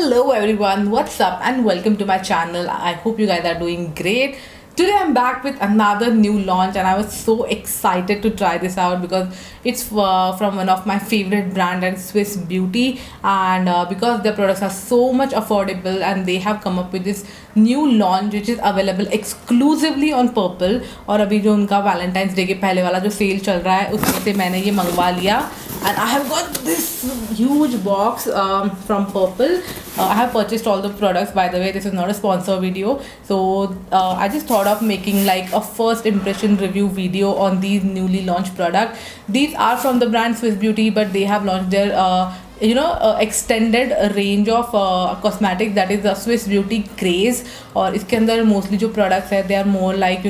Hello everyone, what's up and welcome to my channel. I hope you guys are doing great. Today I'm back with another new launch and I was so excited to try this out because it's from one of my favorite brand, and Swiss Beauty, and because their products are so much affordable and they have come up with this new launch which is available exclusively on Purplle. और अभी जो उनका Valentine's day के पहले वाला जो cell चल रहा है उसमें से मैंने ये मंगवा लिया and I have got this huge box from Purplle. I have purchased all the products. By the way, this is not a sponsor video, so I just thought of making like a first impression review video on these newly launched products. These are from the brand Swiss Beauty, but they have launched their extended range of cosmetics, that is the Swiss Beauty Craze. और इसके अंदर mostly जो products है they are more like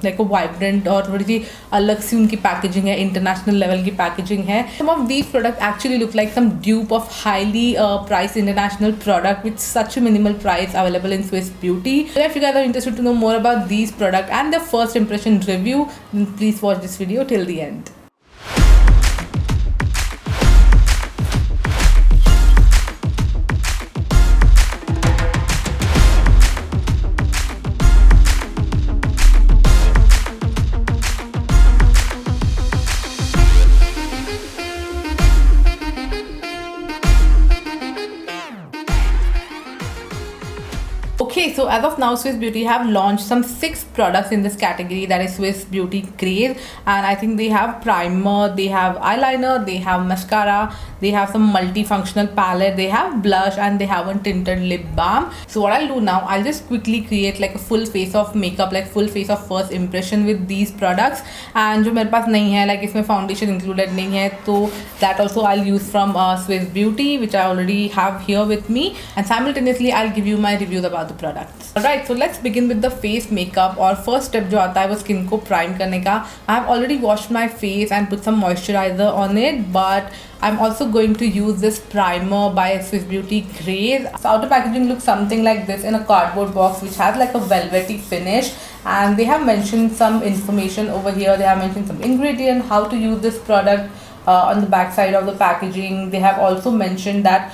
like a vibrant और थोड़ी सी अलग सी उनकी packaging है, इंटरनेशनल लेवल की पैकेजिंग है. Some of these product actually look like some dupe of highly price international product with such minimal price available in Swiss Beauty. So if you guys are interested to know more about these products and their first impression review, then please watch this video till the end. Okay, so as of now, Swiss Beauty have launched some 6 products in this category, that is Swiss Beauty Craze, and I think they have primer, they have eyeliner, they have mascara, they have some multifunctional palette, they have blush, and they have a tinted lip balm. So what I'll do now, I'll just quickly create like a full face of makeup, like full face of first impression with these products. And जो मेरे पास नहीं है, like इसमें foundation included नहीं है, तो that also I'll use from Swiss Beauty, which I already have here with me, and simultaneously I'll give you my reviews about the products. Alright, so let's begin with the face makeup. और first step जो आता है वो skin को prime करने का. I have already washed my face and put some moisturizer on it, but I'm also going to use this primer by Swiss Beauty Craze. So outer packaging looks something like this in a cardboard box which has like a velvety finish, and they have mentioned some information over here. They have mentioned some ingredient, how to use this product. On the back side of the packaging, they have also mentioned that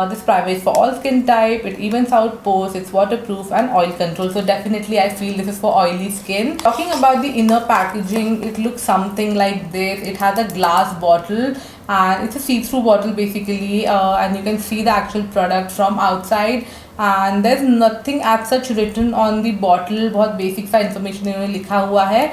this primer is for all skin type, it evens out pores, it's waterproof and oil control. So definitely I feel this is for oily skin. Talking about the inner packaging, it looks something like this. It has a glass bottle and it's a see-through bottle basically, and you can see the actual product from outside, and there's nothing as such written on the bottle. बहुत basic सा information इन्होंने लिखा हुआ है.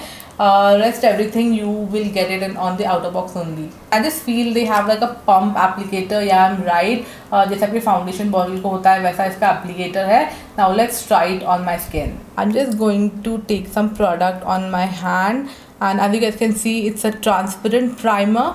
Rest everything you will get it on the outer box only. I just feel they have like a pump applicator. Yeah, I'm right. जैसा कि foundation bottle को होता है वैसा इसका applicator है. Now let's try it on my skin. I'm just going to take some product on my hand, and as you guys can see, it's a transparent primer.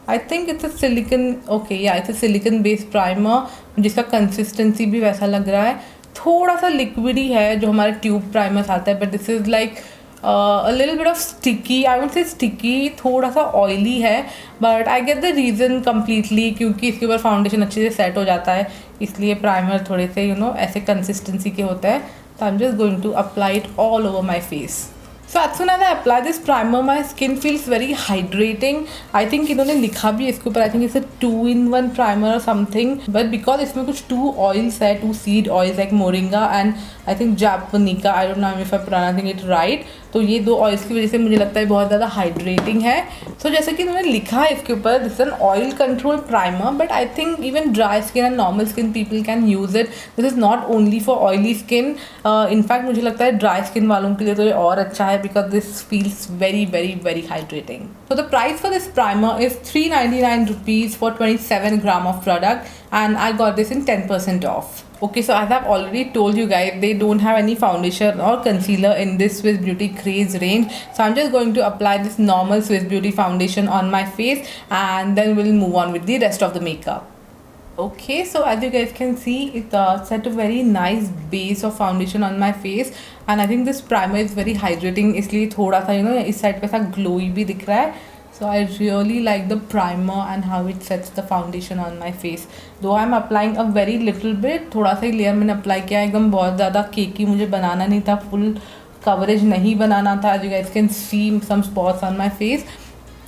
I think it's a silicone. Okay, yeah, it's a silicone based primer जिसका consistency भी वैसा लग रहा है. थोड़ा सा liquidy है जो हमारे ट्यूब प्राइमर्स आता है, but this is like a little bit of sticky. I won't say sticky, थोड़ा सा ऑयली है, but I get the reason completely, क्योंकि इसके ऊपर फाउंडेशन अच्छे से सेट हो जाता है, इसलिए प्राइमर थोड़े से ऐसे कंसिस्टेंसी के होता है. तो I am just going to apply it all over my face. So as soon as I apply this primer, my skin feels very hydrating. I think इन्होंने लिखा भी इसके ऊपर, I think it's a 2-in-1 primer or something. But because इसमें कुछ 2 oils है, 2 seed oils like moringa and I think japonica. I don't know if I'm pronouncing it right. तो ये 2 ऑयल्स की वजह से मुझे लगता है बहुत ज़्यादा हाइड्रेटिंग है. सो जैसे कि इन्होंने लिखा है इसके ऊपर, this an oil control primer, but I think even dry skin and normal skin people can use it. This is not only for oily skin. In fact मुझे लगता है ड्राई स्किन वालों के लिए तो ये और अच्छा है, because this feels very very very hydrating. So the price for this primer is 399 rupees for 27 gram of product, and I got this in 10% off. Okay, so as I've already told you guys, they don't have any foundation or concealer in this Swiss Beauty Craze range. So I'm just going to apply this normal Swiss Beauty foundation on my face, and then we'll move on with the rest of the makeup. Okay, so as you guys can see, it set a very nice base of foundation on my face, and I think this primer is very hydrating, इसलिए थोड़ा सा इस side पे ऐसा glowy भी दिख रहा है. So I really like the primer and how it sets the foundation on my face. Though I'm applying a very little bit, थोड़ा सा ही लेयर मैंने अप्लाई किया, एकदम बहुत ज़्यादा केकी मुझे बनाना नहीं था, फुल कवरेज नहीं बनाना था. As you guys can see some spots on my face.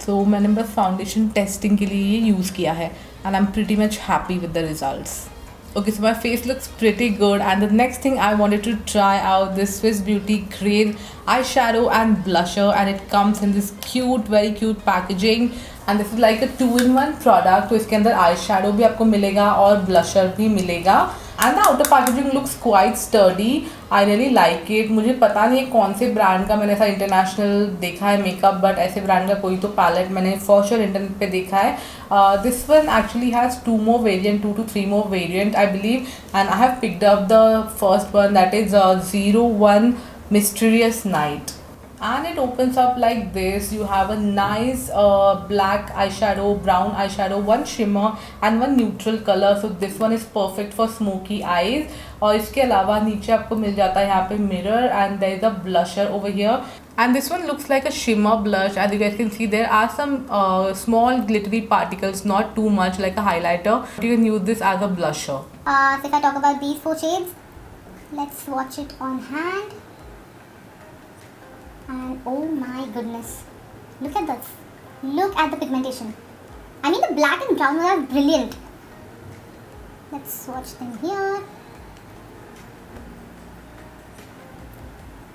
So मैंने बस फाउंडेशन टेस्टिंग के लिए ये यूज़ किया है. and I'm pretty much happy with the results. Okay, so my face looks pretty good, and the next thing I wanted to try out this Swiss Beauty Crave eyeshadow and blusher, and it comes in this cute, very cute packaging, and this is like a 2-in-1 product. तो इसके अंदर eyeshadow भी आपको मिलेगा और blusher भी मिलेगा, and the outer packaging looks quite sturdy. I really like it. मुझे पता नहीं है कौन से ब्रांड का मैंने ऐसा इंटरनेशनल देखा है मेकअप, बट ऐसे ब्रांड का कोई तो पैलेट मैंने फॉर श्योर इंटरनेट पे देखा है. This one actually has 2 more variant, 2 to 3 more variant I believe, and I have picked up the first one, that is 01 Mysterious Night. And it opens up like this. You have a nice black eyeshadow, brown eyeshadow, one shimmer and one neutral color. So this one is perfect for smoky eyes. और इसके अलावा नीचे आपको मिल जाता है यहाँ पे mirror, and there is a blusher over here. And this one looks like a shimmer blush. As you guys can see, there are some small glittery particles, not too much, like a highlighter. You can use this as a blusher. So if I talk about these 4 shades, let's swatch it on hand. And oh my goodness, look at this. Look at the pigmentation. I mean, the black and brown are brilliant. Let's swatch them here.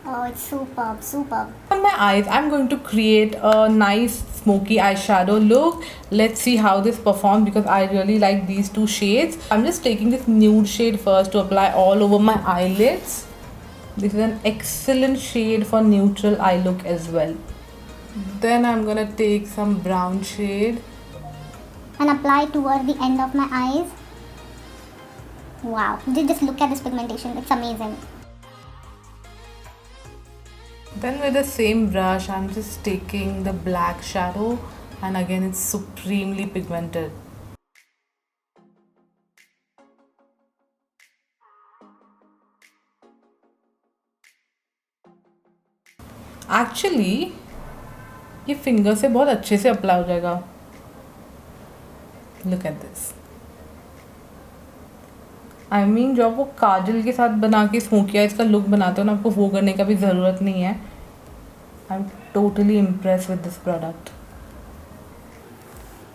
Oh, it's superb, superb. On my eyes, I'm going to create a nice smoky eyeshadow look. Let's see how this performs, because I really like these 2 shades. I'm just taking this nude shade first to apply all over my eyelids. This is an excellent shade for neutral eye look as well. Then I'm gonna take some brown shade and apply toward the end of my eyes. Wow, just look at this pigmentation, it's amazing. Then with the same brush, I'm just taking the black shadow, and again it's supremely pigmented. Actually ये finger से बहुत अच्छे से apply हो जाएगा. Look at this. I mean जो आप वो काजल के साथ बना के स्मोकी आइज का लुक बनाते हो ना, आपको वो करने का भी ज़रूरत नहीं है. I am totally impress with this product.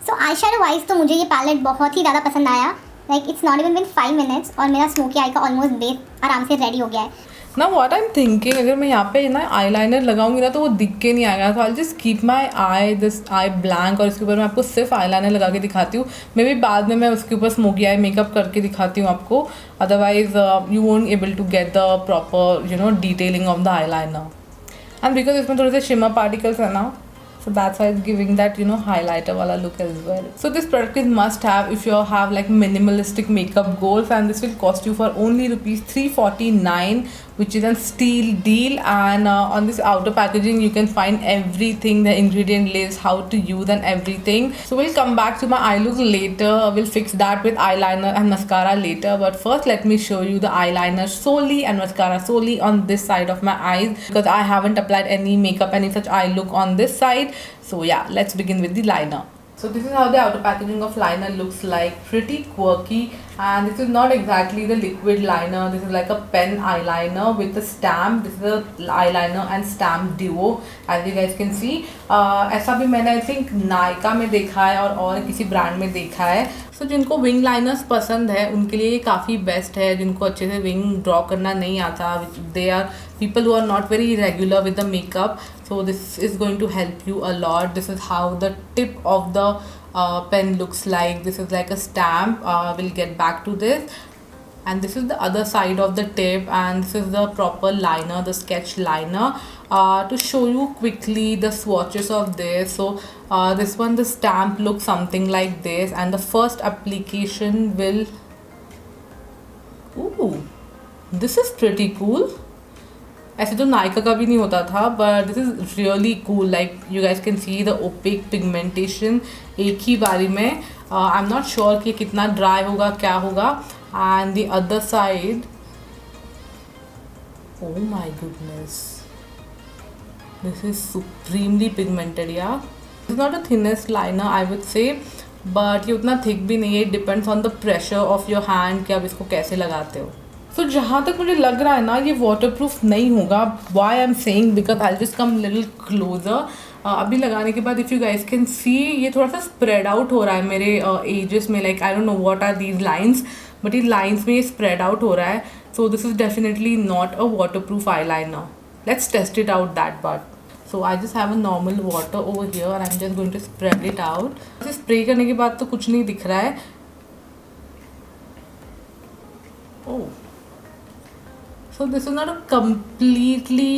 So I shadow wise तो मुझे ये पैलेट बहुत ही ज़्यादा पसंद आया. Like it's not even been 5 minutes और मेरा स्मोकी आई का ऑलमोस्ट बेस आराम से रेडी हो गया है. ना व्हाट आई एम थिंकिंग, अगर मैं यहाँ पे ना आईलाइनर लगाऊंगी ना तो वो दिख के नहीं आएगा. तो I just keep my I this I blank, और इसके ऊपर मैं आपको सिर्फ आईलाइनर लगा के दिखाती हूँ. मे बी बाद में मैं उसके ऊपर स्मोकी आई मेकअप करके दिखाती हूँ आपको. Otherwise you won't able to get the proper detailing of the eyeliner. And because इसमें थोड़े से शिमर पार्टिकल्स है ना, so that's why it's giving that highlighter wala look as well. So this product is must have if you have like minimalistic makeup goals, and this will cost you for only rupees 349, which is a steal deal. And on this outer packaging you can find everything, the ingredient list, how to use and everything. So we'll come back to my eye look later. We'll fix that with eyeliner and mascara later, but first let me show you the eyeliner solely and mascara solely on this side of my eyes, because I haven't applied any makeup, any such eye look on this side. So yeah, let's begin with the liner. So this is how the outer packaging of liner looks like. Pretty quirky, and this is not exactly the liquid liner. This is like a pen eyeliner with a stamp. This is a eyeliner and stamp duo, as you guys can see. ऐसा भी मैंने I think Nykaa में देखा है और किसी brand में देखा है. So जिनको विंग लाइनर्स पसंद है उनके लिए ये काफ़ी बेस्ट है. जिनको अच्छे से विंग ड्रॉ करना नहीं आता, they are people who are not very regular with the makeup, so this is going to help you a lot. This is how the tip of the pen looks like. This is like a stamp. We'll get back to this. And this is the other side of the tip, and this is the proper liner, the sketch liner. To show you quickly the swatches of this, so this one, the stamp looks something like this, and the first application will, ooh, this is pretty cool. ऐसे तो नायका का भी नहीं होता था, but this is really cool. Like you guys can see the OPEC pigmentation एक ही बारी में. आई एम नॉट श्योर कि कितना ड्राई होगा, क्या होगा. And the other side, oh my goodness, this is supremely pigmented. Yeah is not a thinnest liner I would say, but ये उतना थिक भी नहीं है. It depends on the pressure of your hand कि आप इसको कैसे लगाते हो. सो जहाँ तक मुझे लग रहा है ना, ये वाटर प्रूफ नहीं होगा. Why I am saying, because I just come little closer. अभी लगाने के बाद if you guys can see ये थोड़ा सा स्प्रेड आउट हो रहा है मेरे एजेस में, like I don't know what are these lines, but ये लाइंस में ये स्प्रेड आउट हो रहा है. So this is definitely not a waterproof eyeliner. Let's test it out that part. So I just have a normal water over here and I'm just going to spread it out. इसे spray करने के बाद तो कुछ नहीं दिख रहा है. Oh, so this is not a completely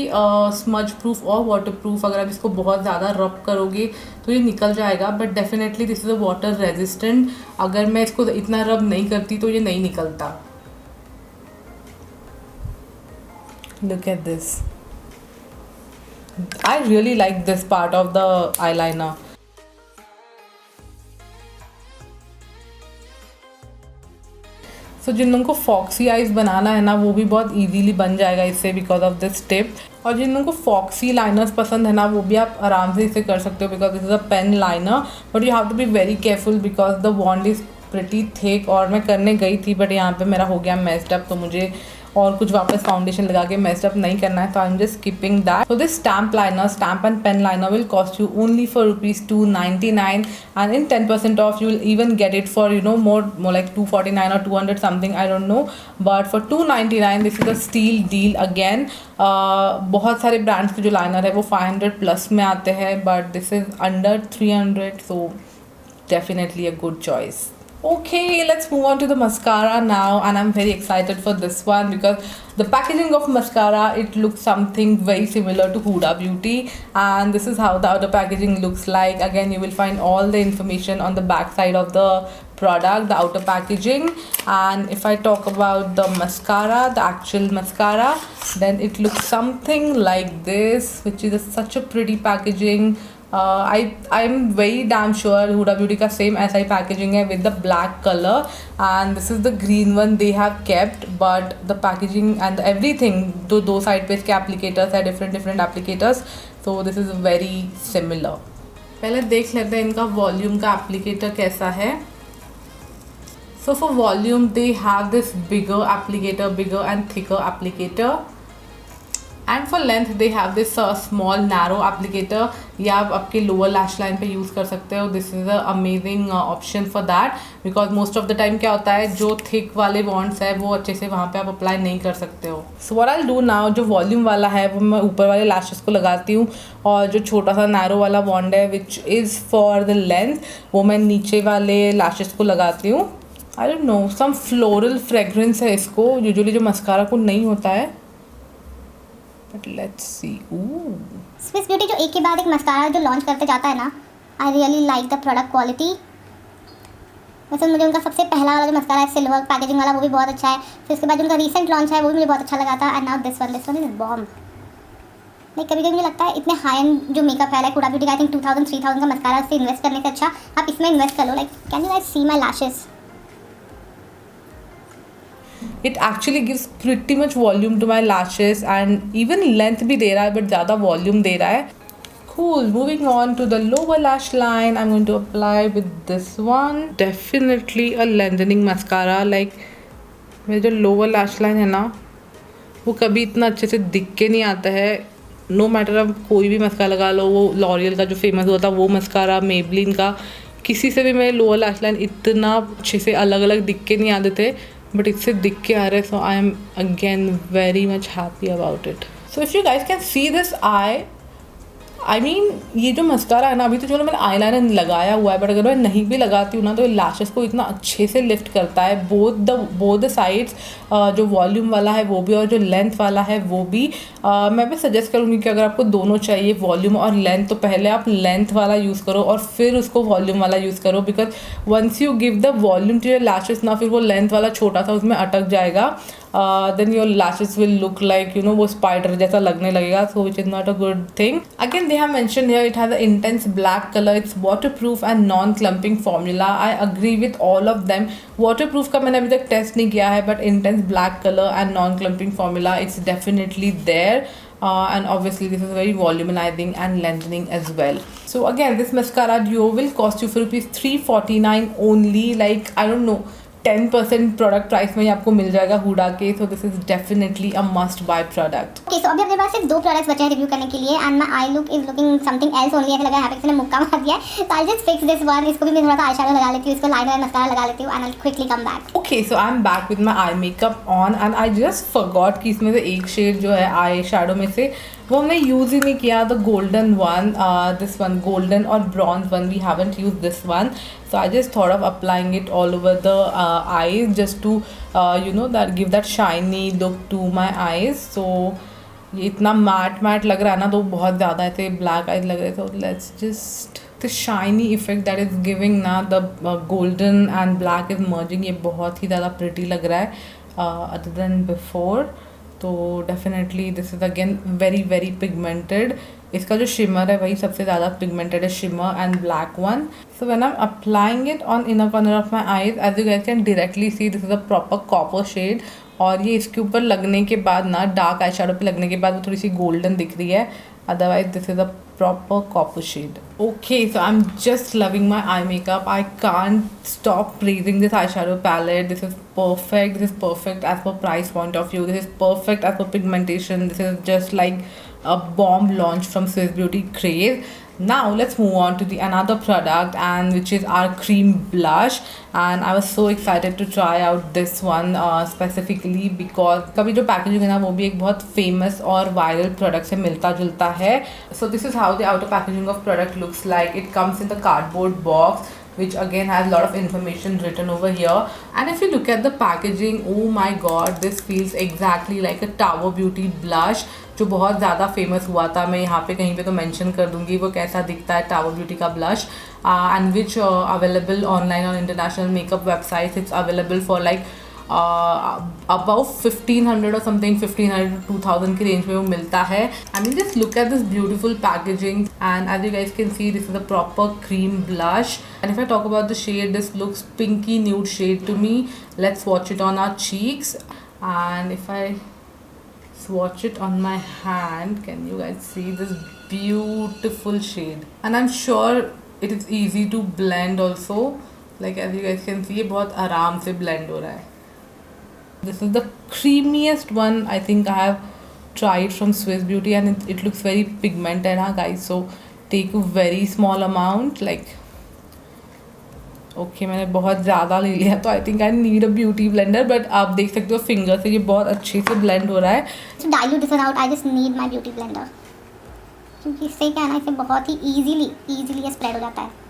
smudge proof or waterproof. अगर आप इसको बहुत ज़्यादा रब करोगे तो ये निकल जाएगा, but definitely this is a water resistant. अगर मैं इसको इतना रब नहीं करती तो ये नहीं निकलता. Look at this. I really like this part of the eyeliner. So जिन लोगों को फॉक्सी आइज बनाना है ना, वो भी बहुत इजीली बन जाएगा इससे बिकॉज ऑफ दिस टिप. और जिन लोगों को फॉक्सी लाइनर्स पसंद है ना, वो भी आप आराम से इसे कर सकते हो because this is a pen liner. But you have to be very careful because the wand is pretty thick. और मैं करने गई थी बट यहाँ पे मेरा हो गया मेस्ड अप, तो मुझे और कुछ वापस फाउंडेशन लगा के मेस्ड अप नहीं करना है, तो I am just skipping that. So this stamp liner, stamp and pen liner will cost you only for ₹299 and in 10% off you will even get it for more like 249 or 200 something, I don't know, but for 299 this is a steal deal again. बहुत सारे brands के जो liner है वो 500 plus में आते हैं, but this is under 300, so definitely a good choice. Okay, let's move on to the mascara now, and I'm very excited for this one because the packaging of mascara, it looks something very similar to Huda Beauty, and this is how the outer packaging looks like. Again, you will find all the information on the back side of the product, the outer packaging. And if I talk about the mascara, the actual mascara, then it looks something like this, which is such a pretty packaging. I'm very damn sure Huda Beauty का same ऐसा ही packaging है with the black color, and this is the green one they have kept, but the packaging and everything, दो side पे इसके applicators है, different applicators, so this is very similar. पहले देख लेते हैं इनका volume का applicator कैसा है. So for volume they have this bigger applicator, bigger and thicker applicator. And for length they have this small narrow applicator. ये आप आपके lower lash line पे use कर सकते हो. This is a amazing option for that because most of the time क्या होता है, जो thick वाले wands है वो अच्छे से वहाँ पे आप apply नहीं कर सकते हो. So what I'll do now, जो volume वाला है वो मैं ऊपर वाले lashes को लगाती हूँ, और जो छोटा सा narrow वाला wand है which is for the length, वो मैं नीचे वाले lashes को लगाती हूँ. I don't know, some floral fragrance है इसको, usually जो mascara को नहीं होता है. But let's see. Ooh. Swiss Beauty जो एक के बाद एक मस्कारा जो लॉन्च करते जाता है ना, I really like the product quality. वैसे मुझे उनका सबसे पहला वाला जो मस्कारा है सिल्वर पैकेजिंग वाला, वो भी बहुत अच्छा है. फिर उसके बाद जो उनका रीसेंट लॉन्च है वो भी मुझे बहुत अच्छा लगा था. And now this one is bomb. नहीं, कभी कभी मुझे लगता है इतने हाई एंड जो मेकअप है लाइक हुडा ब्यूटी का, आई थिंक 2000-3000 का मस्कारा से इन्वेस्ट करने से अच्छा आप इसमें इन्वेस्ट कर लो. Like can you guys see my lashes? It actually gives pretty much volume to my lashes and even length भी दे रहा है but ज़्यादा volume दे रहा है. Cool. Moving on to the lower lash line, I'm going to apply with this one. Definitely a lengthening mascara. Like मेरे जो lower lash line है ना, वो कभी इतना अच्छे से दिख के नहीं आता है. No matter आप कोई भी मस्कारा लगा लो, वो L'Oreal का जो फेमस हुआ था वो मस्कारा, Maybelline का, किसी से भी मेरे लोअर लैश लाइन इतना अच्छे से अलग अलग दिख के नहीं आते थे, बट इससे दिख के आ रहे. So I am again very much happy about it. So if you guys can see this I mean ये जो मस्कारा है ना, अभी तो चलो मैंने आई लाइनर लगाया हुआ है, बट अगर मैं नहीं भी लगाती हूँ ना तो लैशेस को इतना अच्छे से लिफ्ट करता है. बोथ द साइड्स, जो वॉल्यूम वाला है वो भी और जो लेंथ वाला है वो भी. मैं भी सजेस्ट करूँगी कि अगर आपको दोनों चाहिए, वॉल्यूम और लेंथ, तो पहले आप लेंथ वाला यूज़ करो और फिर उसको वॉल्यूम वाला यूज़ करो. Because once you give the volume to your lashes ना, फिर वो लेंथ वाला छोटा सा उसमें अटक जाएगा. Then your lashes will look like वो स्पाइडर जैसा लगने लगेगा, so which is not a good thing. Again they have mentioned here it has an intense black color, it's waterproof and non-clumping formula. I agree with all of them. Waterproof का मैंने अभी तक test नहीं किया है, but intense black color and non-clumping formula, it's definitely there. And obviously this is very volumizing and lengthening as well. So again, this mascara duo will cost you for ₹349 only. Like I don't know, 10% product price में ही आपको मिल जाएगा Huda के. So this is definitely a must buy product. Okay, so अभी अपने पास सिर्फ 2 products बचे हैं रिव्यू करने के लिए and my I look is looking something else only. ऐसा लगा यहाँ पे किसी ने मुक्का मार दिया है. So I just fix this one. इसको भी मैं थोड़ा सा आई शैडो लगा लेती हूँ, इसको लाइनर एंड मस्कारा लगा लेती हूँ and I quickly come back. Okay, so I am back with my eye makeup on and I just forgot कि इसमें से एक शेड जो है आई शैडो में से वो हमने यूज़ ही नहीं किया. The golden one, this one golden और bronze one, we haven't use this one. So I just thought of applying it all over the eyes just to that give that shiny look to my eyes. So ये इतना mat लग रहा है ना, तो बहुत ज़्यादा ऐसे ब्लैक आइज लग रहे थे. तो let's just the shiny effect that is giving ना, the golden and black is merging, ये बहुत ही ज़्यादा pretty लग रहा है other than before. तो definitely this is again very very pigmented. इसका जो शिमर है वही सबसे ज़्यादा पिगमेंटेड है, shimmer and black one. So when I am applying it on inner corner of my eyes, as you guys can directly see this is a proper copper shade. और ये इसके ऊपर लगने के बाद ना, डार्क आई शैडो पे लगने के बाद वो थोड़ी सी गोल्डन दिख रही है. Otherwise this is a proper copper shade. Okay, so I'm just loving my eye makeup. I can't stop praising this eyeshadow palette. This is perfect. This is perfect as per price point of view. This is perfect as per pigmentation. This is just like a bomb launch from Swiss Beauty Craze. Now let's move on to the another product, and which is our cream blush. And I was so excited to try out this one specifically because कभी जो packaging है ना, वो भी एक बहुत famous और viral product से मिलता जुलता है. So this is how the outer packaging of product looks like. It comes in the cardboard box, which again has a lot of information written over here. And if you look at the packaging, oh my god, this feels exactly like a Tower Beauty blush, जो बहुत ज़्यादा famous हुआ था. मैं यहाँ पे कहीं पे तो मेंशन कर दूँगी वो कैसा दिखता है टावर ब्यूटी का blush. And which available online on international makeup websites. It's available for like about 1500 और समथिंग, 1500 to 2000 की रेंज में वो मिलता है. I mean just look at this beautiful packaging and as you guys can see this is a proper cream blush. And if I talk about the shade, this looks pinky nude shade to me. Let's watch it on our cheeks and if I swatch it on my hand, can you guys see this beautiful shade? And I'm sure it is easy to blend also, like as you guys can see ये बहुत आराम से blend हो रहा है. This is the creamiest one I think I have tried from Swiss Beauty, and it looks very pigmented, huh guys? So take a very small amount, like okay मैंने बहुत ज़्यादा ले लिया, तो I think I need a beauty blender. But आप देख सकते हो फिंगर से ये बहुत अच्छे से ब्लेंड हो रहा है. To dilute this out I just need my beauty blender, क्योंकि इससे क्या है ना, इसे बहुत ही ईजीली स्प्रेड हो जाता है.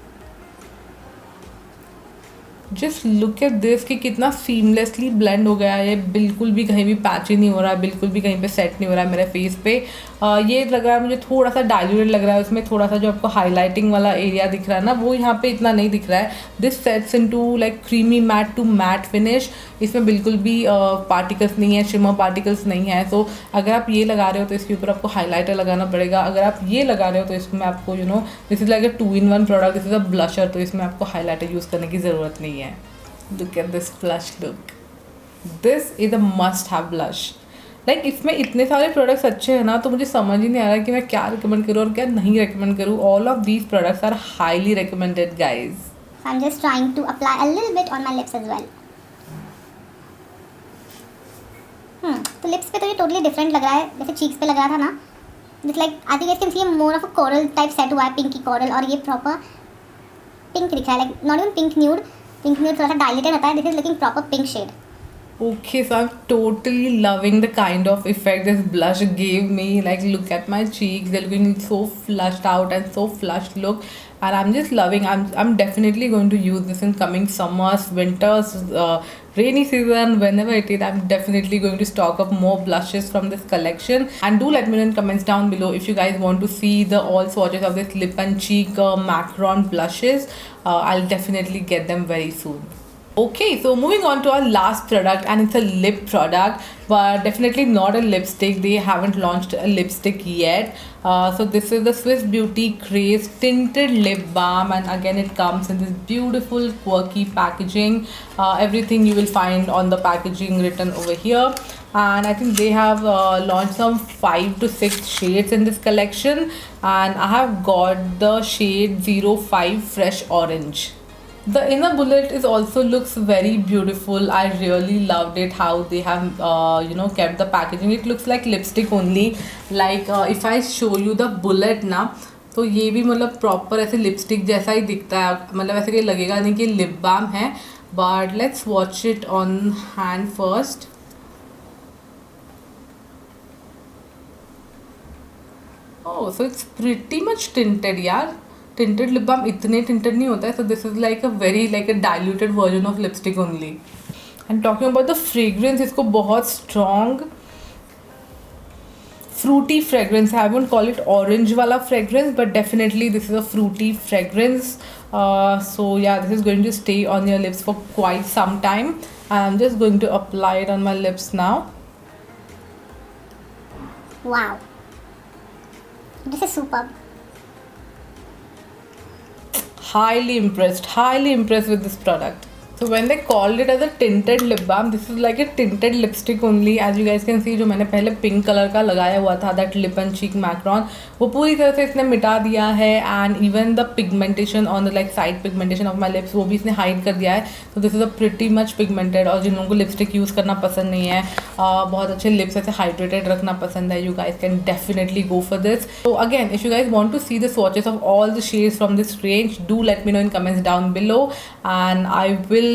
जस्ट लुक एट दिस कि कितना सीमलेसली ब्लेंड हो गया है. बिल्कुल भी कहीं भी पैची नहीं हो रहा है, बिल्कुल भी कहीं पे सेट नहीं हो रहा है मेरे फेस पे. ये लग रहा है मुझे थोड़ा सा डाइल्यूटेड लग रहा है. उसमें थोड़ा सा जो आपको हाईलाइटिंग वाला एरिया दिख रहा है ना, वो यहाँ पे इतना नहीं दिख रहा है. This sets into like creamy matte to matte finish. इसमें बिल्कुल भी पार्टिकल्स नहीं है, शिमर पार्टिकल्स नहीं है. सो अगर आप ये लगा रहे हो तो इसके ऊपर आपको हाईलाइटर लगाना पड़ेगा. अगर आप ये लगा रहे हो तो इसमें आपको this is like a 2-in-1 product. This is a blusher, तो इसमें आपको हाईलाइटर यूज़ करने की ज़रूरत नहीं है. Look at this blush look. This is a must have blush. Like इसमें इतने सारे प्रोडक्ट्स अच्छे हैं ना, तो मुझे समझ ही नहीं आ रहा कि मैं क्या रिकमेंड करूँ और क्या नहीं रिकमेंड करूँ. All of these products are highly recommended, guys. I'm just trying to apply a little bit on my lips as well. तो लिप्स पे तो ये टोटली डिफरेंट लग रहा है, जैसे चीक्स पे लग रहा था ना. Just like I think you can see more of a coral type set हुआ है, पिंकी coral, और ये प्रॉपर पिंक दिख रहा है. Like not even pink nude. Pink nude थोड़ा सा डाइलेटेड होता है. This is looking proper pink shade. Okay, so I'm totally loving the kind of effect this blush gave me. Like look at my cheeks, they're looking so flushed out and so flushed look, and I'm just loving. I'm definitely going to use this in coming summers, winters, rainy season, whenever it is. I'm definitely going to stock up more blushes from this collection. And do let me know in comments down below if you guys want to see the all swatches of this lip and cheek macaron blushes. I'll definitely get them very soon. Okay, so moving on to our last product, and it's a lip product, but definitely not a lipstick. They haven't launched a lipstick yet. So this is the Swiss Beauty Craze Tinted Lip Balm, and again it comes in this beautiful quirky packaging. Everything you will find on the packaging written over here. And I think they have launched some 5 to 6 shades in this collection, and I have got the shade 05 Fresh Orange. The inner bullet is also looks very beautiful. I really loved it how they have kept the packaging. It looks like lipstick only. Like if I show you the bullet ना, तो ये भी मतलब proper ऐसे lipstick जैसा ही दिखता है. मतलब ऐसे कहीं लगेगा नहीं कि लिप बाम है. But let's watch it on hand first. Oh, so it's pretty much tinted यार. टिंटेड लिप बाम इतने टिंटेड नहीं होता है. So this is like a very like a diluted version of lipstick only. And talking about the fragrance, इसको बहुत strong fruity fragrance. I won't call it orange wala fragrance, but definitely this is a fruity fragrance. So yeah, this is going to stay on your lips for quite some time. I'm just going to apply it on my lips now. Wow, this is superb. Highly impressed with this product. So when they called it as a tinted lip balm, this is like a tinted lipstick only. As you guys can see, जो मैंने पहले pink colour का लगाया हुआ था, that lip and cheek macron, वो पूरी तरह से इसने मिटा दिया है. And even the pigmentation on the like side pigmentation of my lips, वो भी इसने hide कर दिया है. So this is a pretty much pigmented. और जिन लोगों को लिपस्टिक यूज़ करना पसंद नहीं है, बहुत अच्छे लिप्स ऐसे हाइड्रेटेड रखना पसंद है, you guys can definitely go for this. So again, if you guys want to see the swatches of all the shades from this range, do let me know in comments down below, and I will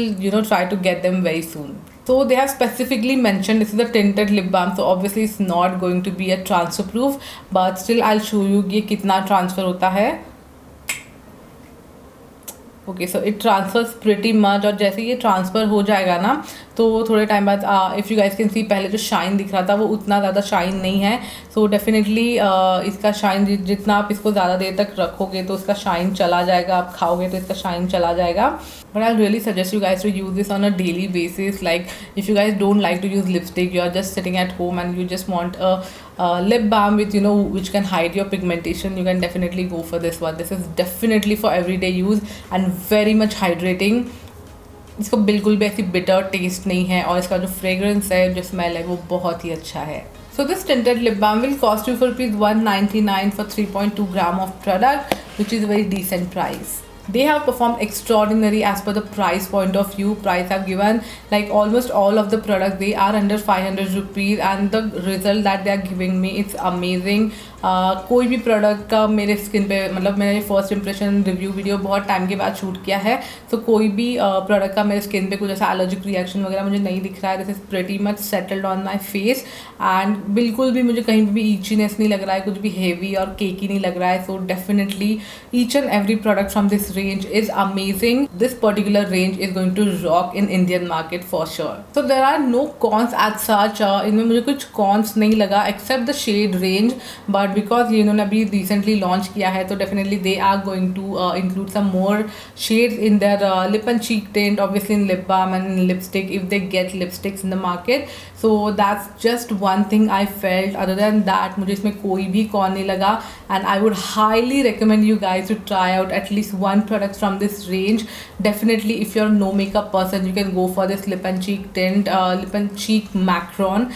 try to get them very soon. So they have specifically mentioned this is a tinted lip balm, so obviously it's not going to be a transfer proof, but still I'll show you ये कितना transfer होता है. Okay, so it transfers pretty much. और जैसे ये transfer हो जाएगा ना, तो थोड़े टाइम बाद इफ़ यू गाइस कैन सी, पहले जो शाइन दिख रहा था वो उतना ज़्यादा शाइन नहीं है. सो डेफिनेटली इसका शाइन जितना आप इसको ज़्यादा देर तक रखोगे तो उसका शाइन चला जाएगा. आप खाओगे तो इसका शाइन चला जाएगा. But I really suggest you guys to use this on a daily basis. Like if you guys don't like to use lipstick, you are just sitting at home and you just want a lip balm with which can hide your pigmentation, you can definitely go for this one. This is definitely for everyday use and very much hydrating. इसको बिल्कुल भी ऐसी bitter taste नहीं है, और इसका जो fragrance है, जो स्मेल है, वो बहुत ही अच्छा है. So this tinted lip balm will cost you for ₹199 for 3.2 gram of product, which is a very decent price. They have performed extraordinary as per the price point of view. Price have given like almost all of the products, they are under 500 rupees, and the result that they are giving me, it's amazing. कोई भी product का मेरे skin पे, मतलब मैंने first impression review video बहुत time के बाद शूट किया है, तो कोई भी प्रोडक्ट का मेरे स्किन पे कुछ ऐसा एलर्जिक रिएक्शन वगैरह मुझे नहीं दिख रहा है. This is pretty much settled on my face, and बिल्कुल भी मुझे कहीं भी ईचीनेस नहीं लग रहा है, कुछ भी हेवी और केकी नहीं लग रहा है. So definitely each and every product from this range is amazing. This particular range is going to rock in Indian market for sure. So there are no cons as such. इनमें मुझे कुछ cons नहीं लगा except the shade range, but because ये इन्होंने अभी recently launch किया है, तो definitely they are going to include some more shades in their lip and cheek tint, obviously in lip balm and in lipstick if they get lipsticks in the market. So that's just one thing I felt. Other than that, मुझे इसमें कोई भी con नहीं लगा, and I would highly recommend you guys to try out at least one products from this range. Definitely if you're a no makeup person, you can go for this lip and cheek tint, lip and cheek macron.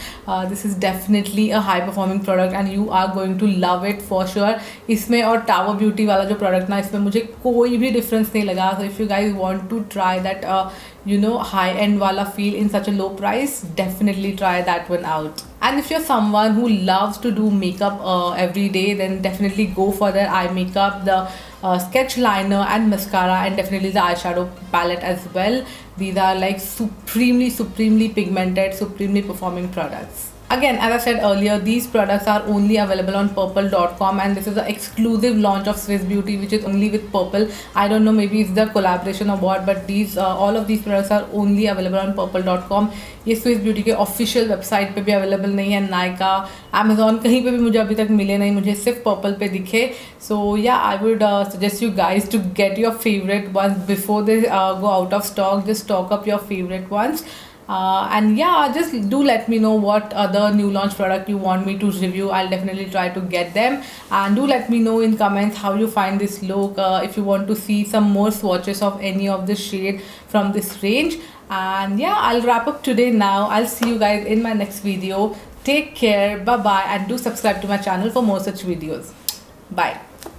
This is definitely a high performing product and you are going to love it for sure. इसमें और Tower Beauty वाला जो product ना, इसमें मुझे कोई भी difference नहीं लगा. So if you guys want to try that high end wala feel in such a low price, definitely try that one out. And if you're someone who loves to do makeup every day, then definitely go for their eye makeup, the sketch liner and mascara, and definitely the eyeshadow palette as well. These are like supremely pigmented, supremely performing products. Again, as I said earlier, these products are only available on purple.com, and this is an exclusive launch of Swiss Beauty, which is only with Purple. I don't know, maybe it's the collaboration or what, but these all of these products are only available on purple.com. ये Swiss Beauty के official website पे भी available नहीं है, Nykaa, Amazon, कहीं पे भी मुझे अभी तक मिले नहीं, मुझे सिर्फ Purple पे दिखे. So yeah, I would suggest you guys to get your favorite ones before they go out of stock. Just stock up your favorite ones. And yeah, just do let me know what other new launch product you want me to review. I'll definitely try to get them, and do let me know in comments how you find this look, if you want to see some more swatches of any of the shade from this range. And yeah, I'll wrap up today now. I'll see you guys in my next video. Take care, bye bye, and do subscribe to my channel for more such videos. Bye.